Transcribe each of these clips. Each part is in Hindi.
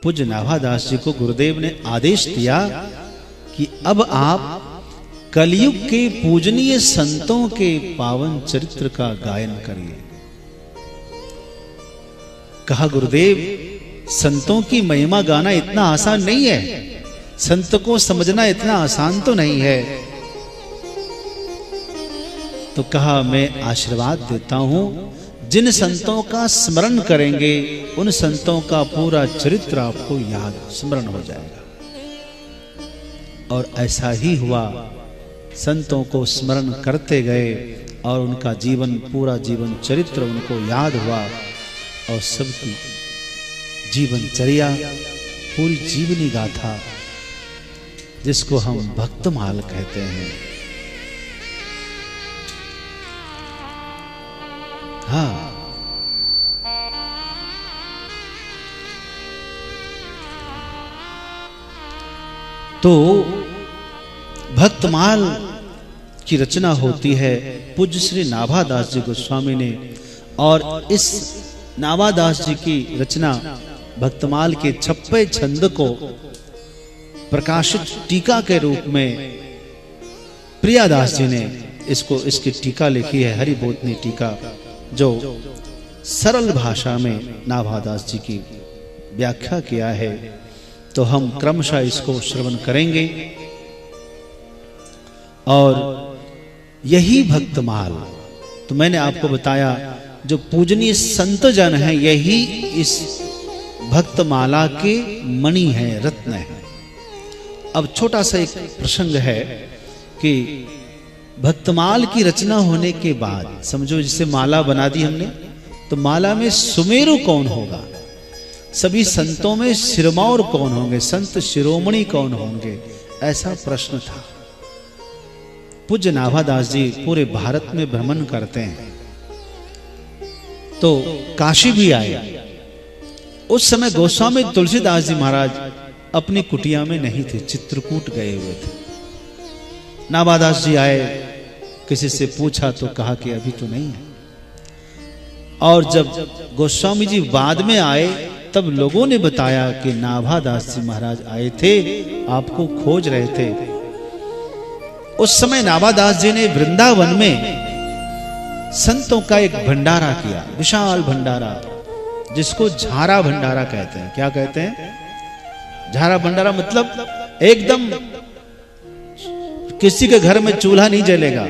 पूज्य नाभादास जी को गुरुदेव ने आदेश दिया कि अब आप कलयुग के पूजनीय संतों के पावन चरित्र का गायन करिए। कहा गुरुदेव, संतों की महिमा गाना इतना आसान नहीं है, संत को समझना इतना आसान तो नहीं है। तो कहा मैं आशीर्वाद देता हूं, जिन संतों का स्मरण करेंगे उन संतों का पूरा चरित्र आपको याद स्मरण हो जाएगा। और ऐसा ही हुआ, संतों को स्मरण करते गए और उनका जीवन, पूरा जीवन चरित्र उनको याद हुआ और सबकी जीवनचर्या, पूरी जीवनी गाथा, जिसको हम भक्तमाल कहते हैं। हाँ, तो भक्तमाल की रचना होती है पूज्य श्री नाभादास जी गोस्वामी ने। और इस नाभादास जी की रचना भक्तमाल के 56 छंद को प्रकाशित टीका के रूप में प्रियादास जी ने इसकी टीका लिखी है, हरिबोधनी टीका, जो सरल भाषा में नाभादास जी की व्याख्या किया है। तो हम क्रमशः इसको श्रवण करेंगे। और यही भक्तमाल, तो मैंने आपको बताया जो पूजनीय संत जन है, यही इस भक्तमाला के मणि है, रत्न है। अब छोटा सा एक प्रसंग है कि भक्तमाल की रचना होने के बाद, समझो जिसे माला बना दी हमने, तो माला में सुमेरु कौन होगा, सभी संतों में सिरमौर कौन होंगे, संत शिरोमणि कौन होंगे, ऐसा प्रश्न था। पूज्य नाभादास जी पूरे भारत में भ्रमण करते हैं, तो काशी भी आए। उस समय गोस्वामी तुलसीदास जी महाराज अपनी कुटिया में नहीं थे, चित्रकूट गए हुए थे। नाभादास जी आए, किसी से पूछा तो कहा कि अभी तो नहीं है। और जब गोस्वामी जी बाद में आए, तब लोगों ने बताया कि नाभादास जी महाराज आए थे, आपको खोज रहे थे। उस समय नाभादास जी ने वृंदावन में संतों का एक भंडारा किया, विशाल भंडारा, जिसको झारा भंडारा कहते हैं। क्या कहते हैं? झारा भंडारा मतलब एकदम किसी के घर में चूल्हा नहीं जलेगा,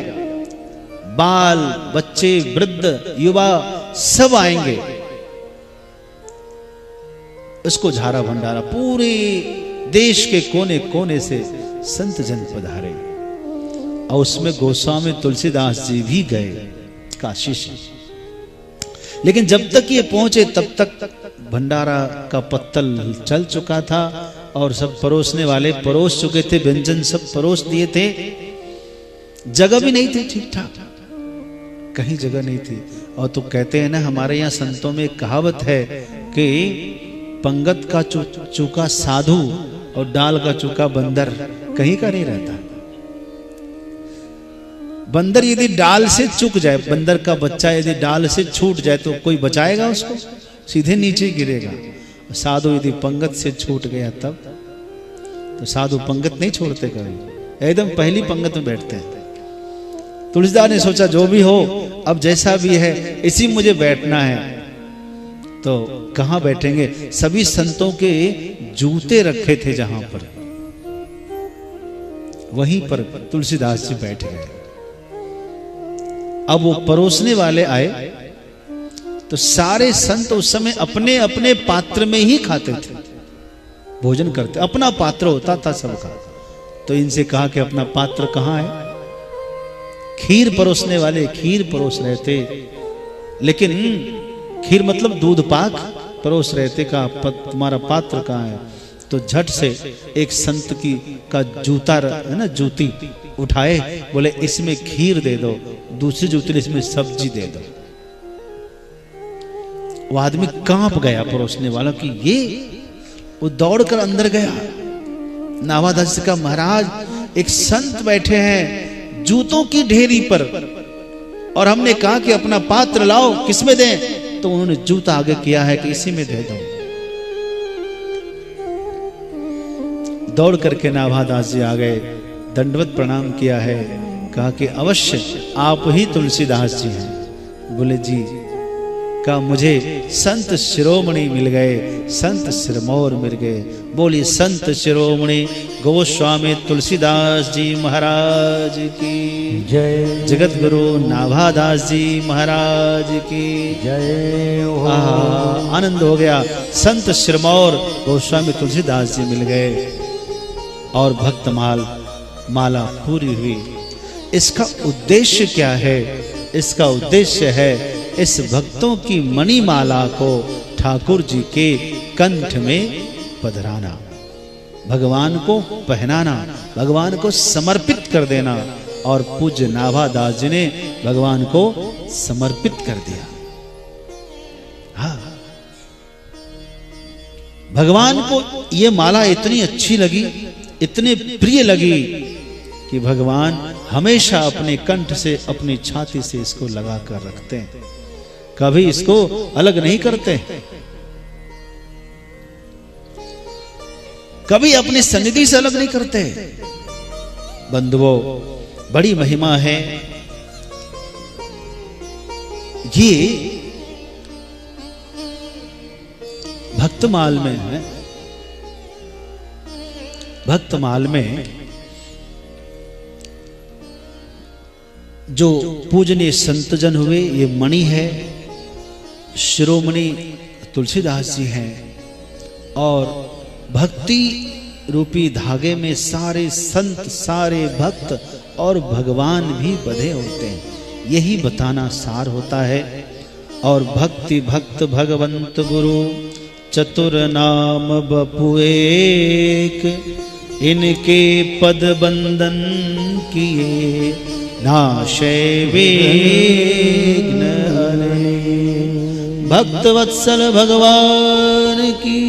बाल बच्चे वृद्ध युवा सब आएंगे। इसको झारा भंडारा, पूरे देश के कोने कोने से संत जन पधारे। और उसमें गोस्वामी तुलसीदास जी भी गए काशी से। लेकिन जब तक ये पहुंचे तब तक भंडारा का पत्तल चल चुका था और सब परोसने वाले परोस चुके थे, व्यंजन सब परोस दिए थे। जगह भी नहीं थी ठीक ठाक, कहीं जगह नहीं थी। और तो कहते हैं ना, हमारे यहाँ संतों में एक कहावत है कि पंगत का चूका साधु और डाल का चूका बंदर, कहीं का नहीं रहता। बंदर यदि डाल से चूक जाए, बंदर का बच्चा यदि डाल से छूट जाए तो कोई बचाएगा उसको, सीधे नीचे गिरेगा। साधु यदि पंगत से छूट गया तब तो साधु पंगत नहीं छोड़ते, कभी एकदम पहली पंगत में बैठते हैं। तुलसीदास ने सोचा जो भी हो, अब जैसा भी है इसी मुझे बैठना है। तो कहां बैठेंगे? सभी संतों के जूते रखे थे जहां पर, वहीं पर तुलसीदास जी बैठ गए। अब वो परोसने वाले आए तो सारे संत उस समय अपने अपने पात्र में ही खाते थे, भोजन करते, अपना पात्र होता था सबका। तो इनसे कहा कि अपना पात्र कहां है? खीर परोसने वाले खीर परोस रहे थे, लेकिन खीर मतलब दूध पाक परोस रहे थे। कहा तुम्हारा पात्र कहां है? तो झट से एक संत की का जूता है ना, जूती उठाए, बोले इसमें खीर दे दो, दूसरी जूती ने इसमें सब्जी दे दो। वो आदमी कांप गया परोसने वाला कि ये, वो दौड़कर अंदर गया। नाभादास का महाराज एक संत बैठे हैं जूतों की ढेरी पर, और हमने कहा कि अपना पात्र लाओ, किसमें दें? तो उन्होंने जूता आगे किया है कि इसी में दे दो। दौड़ करके नाभादास जी आ गए, दंडवत प्रणाम किया है, कहा कि अवश्य आप ही तुलसीदास जी हैं। बोले जी, कहा मुझे संत शिरोमणि मिल गए, संत सिरमौर मिल गए। बोली संत शिरोमणि गोस्वामी तुलसीदास जी महाराज की जय। जगत गुरु नाभादास जी महाराज की जय हो। आनंद हो गया। संत सिरमौर गोस्वामी तुलसीदास जी मिल गए और भक्तमाल माला पूरी हुई। इसका उद्देश्य क्या है? इसका उद्देश्य है इस भक्तों की मणिमाला को ठाकुर जी के कंठ में पधराना, भगवान को पहनाना, भगवान को समर्पित कर देना। और पूज्य नाभादास जी ने भगवान को समर्पित कर दिया। हाँ, भगवान को ये माला इतनी अच्छी लगी, इतने प्रिय लगी कि भगवान हमेशा अपने कंठ से, अपनी छाती से इसको लगा कर रखते हैं, कभी इसको अलग नहीं करते, कभी अपनी सन्निधि से अलग नहीं करते। बंधुओं, बड़ी महिमा है ये भक्तमाल में है। भक्तमाल में जो पूजनीय संतजन हुए, ये मणि है, शिरोमणि तुलसीदास जी हैं। और भक्ति रूपी धागे में सारे संत, सारे भक्त और भगवान भी बंधे होते हैं, यही बताना सार होता है। और भक्ति भक्त भगवंत गुरु चतुर नाम बपु एक, इनके पद बंदन किए नाशे विघ्न हरे। भक्त वत्सल भगवान की